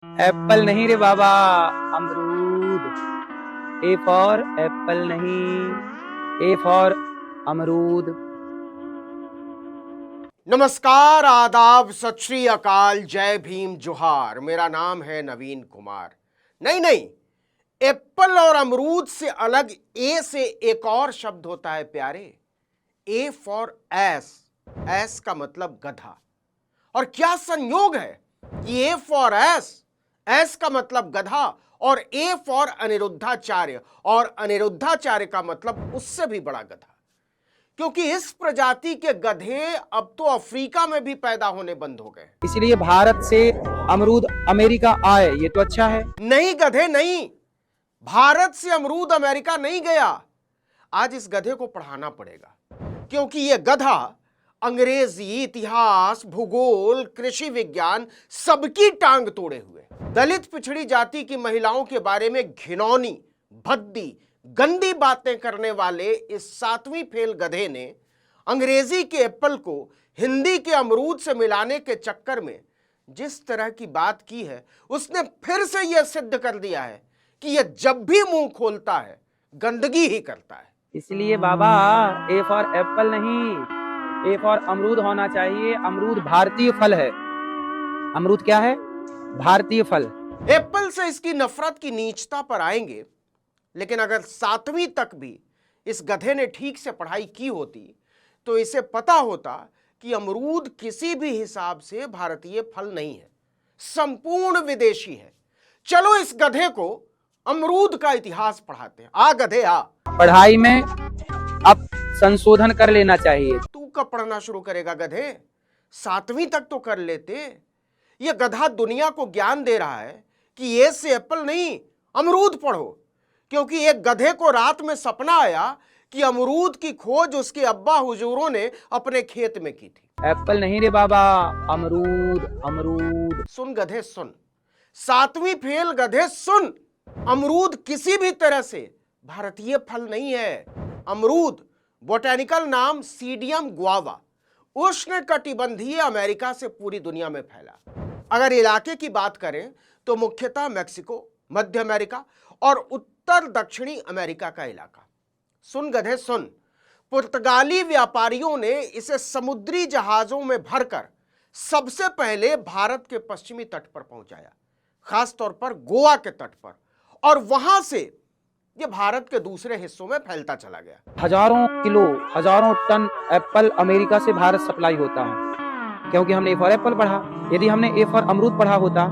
Apple नहीं रे बाबा, अमरूद। ए फॉर एप्पल नहीं, ए फॉर अमरूद। नमस्कार, आदाब, सत श्री अकाल, जय भीम, जोहार। मेरा नाम है नवीन कुमार। नहीं, एप्पल और अमरूद से अलग ए से एक और शब्द होता है प्यारे। A for S. एस का मतलब गधा। और क्या संयोग है कि ए फॉर एस, एस का मतलब गधा, और ए फॉर अनिरुद्धाचार्य, और अनिरुद्धाचार्य का मतलब उससे भी बड़ा गधा। क्योंकि इस प्रजाति के गधे अब तो अफ्रीका में भी पैदा होने बंद हो गए। इसलिए भारत से अमरूद अमेरिका आए, ये तो अच्छा है। नहीं गधे नहीं, भारत से अमरूद अमेरिका नहीं गया। आज इस गधे को पढ़ाना पड़ेगा, क्योंकि यह गधा अंग्रेजी, इतिहास, भूगोल, कृषि विज्ञान सबकी टांग तोड़े हुए, दलित पिछड़ी जाति की महिलाओं के बारे में घिनौनी, भद्दी, गंदी बातें करने वाले इस 7वीं फेल गधे ने अंग्रेजी के एप्पल को हिंदी के अमरूद से मिलाने के चक्कर में जिस तरह की बात की है, उसने फिर से यह सिद्ध कर दिया है कि यह जब भी मुंह खोलता है गंदगी ही करता है। इसलिए बाबा, ए फॉर एप्पल नहीं, ए फॉर अमरूद होना चाहिए। अमरूद भारतीय फल है। अमरूद क्या है? भारतीय फल। एप्पल से इसकी नफरत की नीचता पर आएंगे, लेकिन अगर 7वीं तक भी इस गधे ने ठीक से पढ़ाई की होती तो इसे पता होता कि अमरूद किसी भी हिसाब से भारतीय फल नहीं है, संपूर्ण विदेशी है। चलो इस गधे को अमरूद का इतिहास पढ़ाते हैं। आ गधे आ। पढ़ाई में अब संशोधन कर लेना चाहिए। तू कब पढ़ना शुरू करेगा गधे? 7वीं तक तो कर लेते। यह गधा दुनिया को ज्ञान दे रहा है कि ए से एप्पल नहीं, अमरूद पढ़ो, क्योंकि एक गधे को रात में सपना आया कि अमरूद की खोज उसके अब्बा हुजूरों ने अपने खेत में की थी। एप्पल नहीं रे बाबा, अमरूद अमरूद। सुन गधे सुन, 7वीं फेल गधे सुन, अमरूद किसी भी तरह से भारतीय फल नहीं है। अमरूद बोटेनिकल नाम सीडियम गुआवा, उष्णकटिबंधीय अमेरिका से पूरी दुनिया में फैला। अगर इलाके की बात करें तो मुख्यतः मैक्सिको, मध्य अमेरिका और उत्तर दक्षिणी अमेरिका का इलाका। सुन गधे सुन, पुर्तगाली व्यापारियों ने इसे समुद्री जहाजों में भरकर सबसे पहले भारत के पश्चिमी तट पर पहुंचाया, खासतौर पर गोवा के तट पर, और वहां से यह भारत के दूसरे हिस्सों में फैलता चला गया। हजारों किलो, हजारों टन एप्पल अमेरिका से भारत सप्लाई होता है, क्योंकि हमने ए फॉर एप्पल पढ़ा। यदि हमने ए फॉर अमरूद पढ़ा होता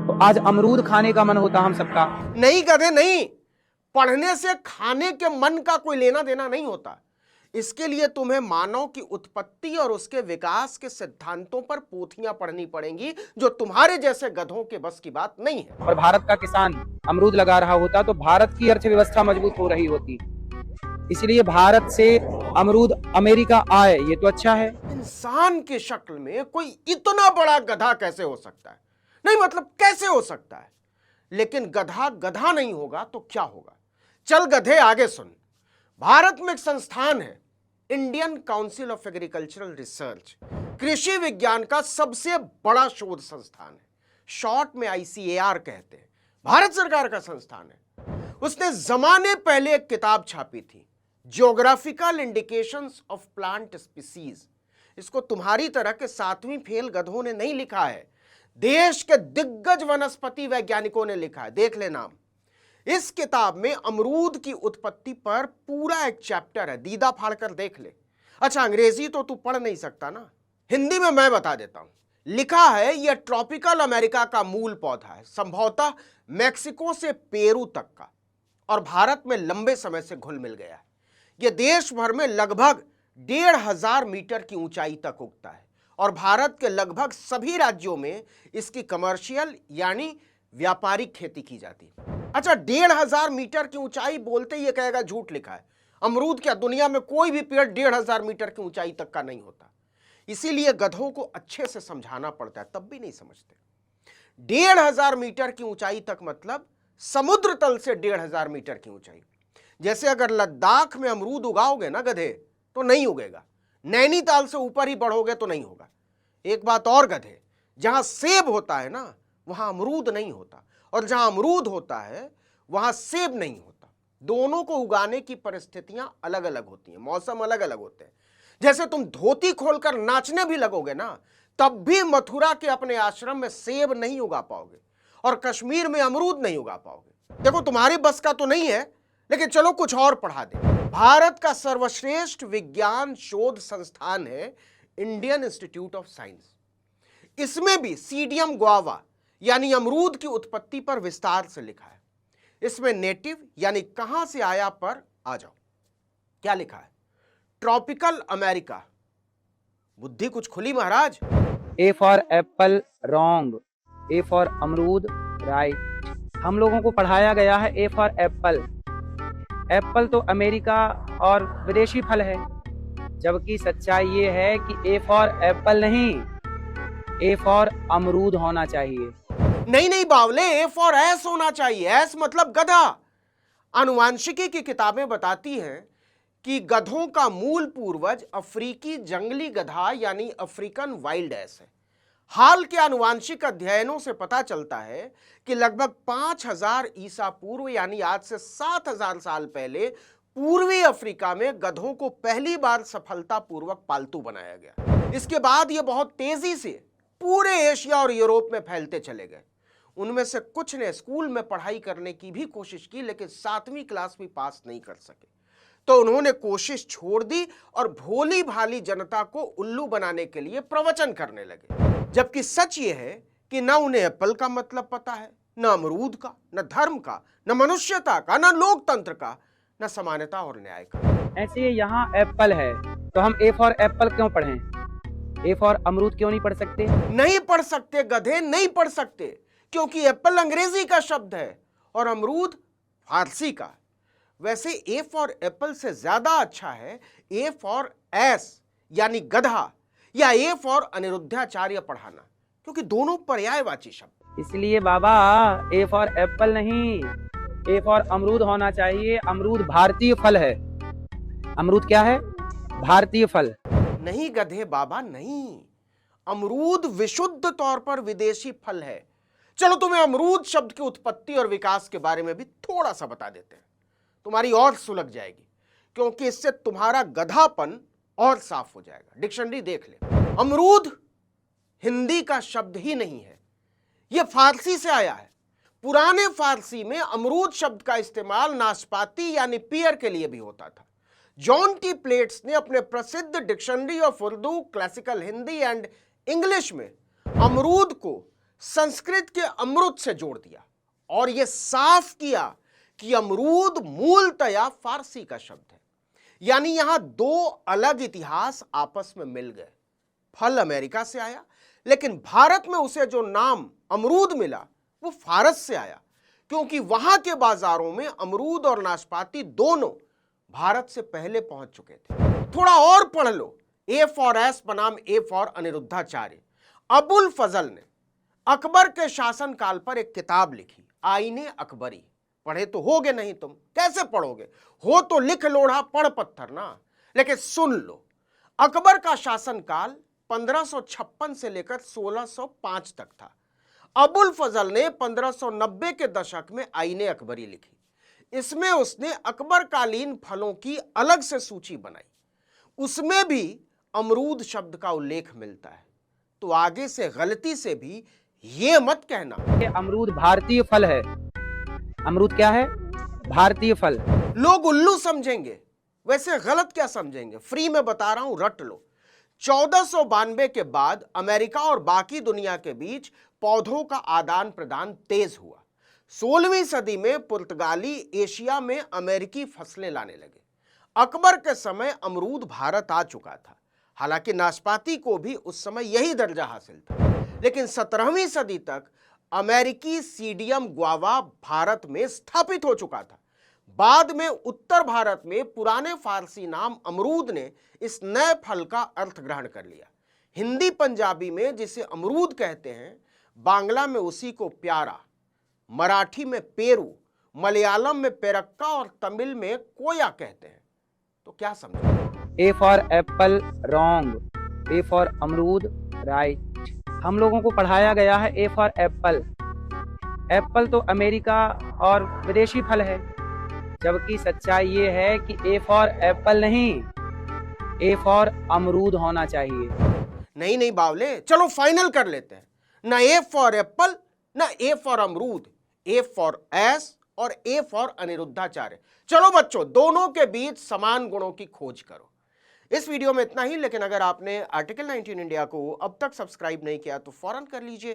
तो आज अमरूद खाने का मन होता हम सबका। नहीं गधे नहीं, पढ़ने से खाने के मन का कोई लेना देना नहीं होता। इसके लिए तुम्हें मानव की उत्पत्ति और उसके विकास के सिद्धांतों पर पोथियां पढ़नी पड़ेंगी, जो तुम्हारे जैसे गधों के बस की बात नहीं है। और भारत का किसान अमरूद लगा रहा होता तो भारत की अर्थव्यवस्था मजबूत हो रही होती। इसलिए भारत से अमरूद अमेरिका आए, ये तो अच्छा है। इंसान की शक्ल में कोई इतना बड़ा गधा कैसे हो सकता है? नहीं मतलब कैसे हो सकता है? लेकिन गधा गधा नहीं होगा तो क्या होगा? चल गधे आगे सुन। भारत में एक संस्थान है, Indian council of agricultural research, कृषि विज्ञान का सबसे बड़ा शोध संस्थान है। शॉर्ट में ICAR कहते हैं। भारत सरकार का संस्थान है। उसने जमाने पहले एक किताब छापी थी, geographical indications of plant species. इसको तुम्हारी तरह के 7वीं फेल गधों ने नहीं लिखा है, देश के दिग्गज वनस्पति वैज्ञानिकों ने लिखा है। देख ले नाम। इस किताब में अमरूद की उत्पत्ति पर पूरा एक चैप्टर है, दीदा फाड़कर देख ले। अच्छा, अंग्रेजी तो तू पढ़ नहीं सकता ना, हिंदी में मैं बता देता हूं। लिखा है यह ट्रॉपिकल अमेरिका का मूल पौधा है, संभवतः मैक्सिको से पेरू तक का, और भारत में लंबे समय से घुल मिल गया है। यह देश भर में लगभग 1500 मीटर की ऊंचाई तक उगता है, और भारत के लगभग सभी राज्यों में इसकी कमर्शियल यानी व्यापारिक खेती की जाती है। अच्छा, 1500 मीटर की ऊंचाई बोलते ही कहेगा झूठ लिखा है। अमरूद क्या दुनिया में कोई भी पेड़ 1500 मीटर की ऊंचाई तक का नहीं होता। इसीलिए गधों को अच्छे से समझाना पड़ता है, तब भी नहीं समझते। 1500 मीटर की ऊंचाई तक मतलब समुद्र तल से 1500 मीटर की ऊंचाई। जैसे अगर लद्दाख में अमरूद उगाओगे ना गधे तो नहीं उगेगा, नैनीताल से ऊपर ही बढ़ोगे तो नहीं होगा। एक बात और गधे, जहां सेब होता है ना वहां अमरूद नहीं होता, और जहां अमरूद होता है वहां सेब नहीं होता। दोनों को उगाने की परिस्थितियां अलग अलग होती हैं, मौसम अलग अलग होते हैं। जैसे तुम धोती खोलकर नाचने भी लगोगे ना, तब भी मथुरा के अपने आश्रम में सेब नहीं उगा पाओगे और कश्मीर में अमरूद नहीं उगा पाओगे। देखो तुम्हारी बस का तो नहीं है, लेकिन चलो कुछ और पढ़ा दे। भारत का सर्वश्रेष्ठ विज्ञान शोध संस्थान है इंडियन इंस्टीट्यूट ऑफ साइंस। इसमें भी सीडियम गुआवा यानी अमरूद की उत्पत्ति पर विस्तार से लिखा है। इसमें नेटिव यानी कहां से आया पर आ जाओ। क्या लिखा है? Tropical America. बुद्धि कुछ खुली महाराज? A for apple wrong, A for अमरूद राइट। हम लोगों को पढ़ाया गया है ए फॉर एप्पल। एप्पल तो अमेरिका और विदेशी फल है, जबकि सच्चाई ये है कि ए फॉर एप्पल नहीं, ए फॉर अमरूद होना चाहिए। नहीं नहीं बावले, ए फॉर एस होना चाहिए। एस मतलब गधा। आनुवांशिकी की किताबें बताती हैं कि गधों का मूल पूर्वज अफ्रीकी जंगली गधा यानी अफ्रीकन वाइल्ड एस है। हाल के आनुवांशिक अध्ययनों से पता चलता है कि लगभग 5000 ईसा पूर्व यानी आज से 7000 साल पहले पूर्वी अफ्रीका में गधों को पहली बार सफलतापूर्वक पालतू बनाया गया। इसके बाद ये बहुत तेजी से पूरे एशिया और यूरोप में फैलते चले गए। उनमें से कुछ ने स्कूल में पढ़ाई करने की भी कोशिश की, लेकिन 7वीं क्लास भी पास नहीं कर सके, तो उन्होंने कोशिश छोड़ दी और भोली भाली जनता को उल्लू बनाने के लिए प्रवचन करने लगे। जबकि सच ये है कि न उन्हें एप्पल का मतलब पता है, न अमरूद का, न धर्म का, न मनुष्यता का, न लोकतंत्र का, न समानता और न्याय का। ऐसे यहाँ एप्पल है तो हम ए फॉर एप्पल क्यों पढ़ें? ए फॉर अमरूद क्यों नहीं पढ़ सकते? नहीं पढ़ सकते गधे, नहीं पढ़ सकते, क्योंकि एप्पल अंग्रेजी का शब्द है और अमरूद फारसी का। वैसे ए फॉर एप्पल से ज्यादा अच्छा है ए फॉर एस यानी गधा या ए फॉर अनिरुद्धाचार्य पढ़ाना, क्योंकि दोनों पर्यायवाची शब्द। इसलिए बाबा ए फॉर एप्पल नहीं, ए फॉर अमरूद होना चाहिए। अमरूद भारतीय फल है। अमरूद क्या है? भारतीय फल। नहीं गधे बाबा नहीं, अमरूद विशुद्ध तौर पर विदेशी फल है। चलो तुम्हें अमरूद शब्द की उत्पत्ति और विकास के बारे में भी थोड़ा सा बता देते हैं, तुम्हारी और सुलग जाएगी, क्योंकि इससे तुम्हारा गधापन और साफ हो जाएगा। डिक्शनरी देख ले। अमरूद हिंदी का शब्द ही नहीं है, यह फारसी से आया है। पुराने फारसी में अमरूद शब्द का इस्तेमाल नाशपाती यानी पियर के लिए भी होता था। जॉन टी प्लेट्स ने अपने प्रसिद्ध dictionary of Urdu, classical Hindi and English में अमरूद को संस्कृत के अमृत से जोड़ दिया और यह साफ किया कि अमरूद मूलतया फारसी का शब्द है। यानी यहां दो अलग इतिहास आपस में मिल गए। फल अमेरिका से आया, लेकिन भारत में उसे जो नाम अमरूद मिला वो फारस से आया, क्योंकि वहां के बाजारों में अमरूद और नाशपाती दोनों भारत से पहले पहुंच चुके थे। थोड़ा और पढ़ लो। ए फॉर एस बनाम ए फॉर अनिरुद्धाचार्य। अबुल फजल ने अकबर के शासनकाल पर एक किताब लिखी, आईने अकबरी। पढ़े तो होगे नहीं, तुम कैसे पढ़ोगे? हो तो लिख लोढ़ा पढ़ पत्थर ना। लेकिन सुन लो, अकबर का शासनकाल 1556 से लेकर 1605 तक था। अबुल फजल ने 1590 के दशक में आईने अकबरी लिखी। इसमें उसने अकबर कालीन फलों की अलग से सूची बनाई। उसमें भी अमरूद शब्द का उल्लेख मिलता है। तो आगे से गलती से भी ये मत कहना कि अमरूद भारतीय फल है। अमरूद क्या है? भारतीय फल। लोग उल्लू समझेंगे, वैसे गलत क्या समझेंगे? फ्री में बता रहा हूं, रट लो। 1492 के बाद अमेरिका और बाकी दुनिया के बीच पौधों का आदान प्रदान तेज हुआ। 16वीं सदी में पुर्तगाली एशिया में अमेरिकी फसलें लाने लगे। अकबर के समय अमरूद भारत आ चुका था। हालांकि नाशपाती को भी उस समय यही दर्जा हासिल था, लेकिन 17वीं सदी तक अमेरिकी सीडियम गुआवा भारत में स्थापित हो चुका था। बाद में उत्तर भारत में पुराने फारसी नाम अमरूद ने इस नए फल का अर्थ ग्रहण कर लिया। हिंदी पंजाबी में जिसे अमरूद कहते हैं, बांग्ला में उसी को प्यारा, मराठी में पेरू, मलयालम में पेरक्का और तमिल में कोया कहते हैं। तो क्या समझे? ए for apple wrong, A for अमरूद राइट। हम लोगों को पढ़ाया गया है ए फॉर एप्पल। एप्पल तो अमेरिका और विदेशी फल है, जबकि सच्चाई ये है कि ए फॉर एप्पल नहीं, ए फॉर अमरूद होना चाहिए। नहीं नहीं बावले, चलो फाइनल कर लेते हैं, ना ए फॉर एप्पल ना ए फॉर अमरूद, ए फॉर एस और ए फॉर अनिरुद्धाचार्य। चलो बच्चों, दोनों के बीच समान गुणों की खोज करो। इस वीडियो में इतना ही, लेकिन अगर आपने आर्टिकल 19 इंडिया को अब तक सब्सक्राइब नहीं किया तो फौरन कर लीजिए,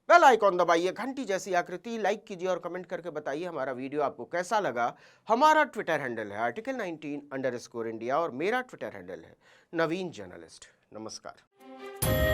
बेल आइकॉन दबाइए, घंटी जैसी आकृति, लाइक कीजिए और कमेंट करके बताइए हमारा वीडियो आपको कैसा लगा। हमारा ट्विटर हैंडल है आर्टिकल 19_इंडिया और मेरा ट्विटर हैंडल है नवीन जर्नलिस्ट। नमस्कार।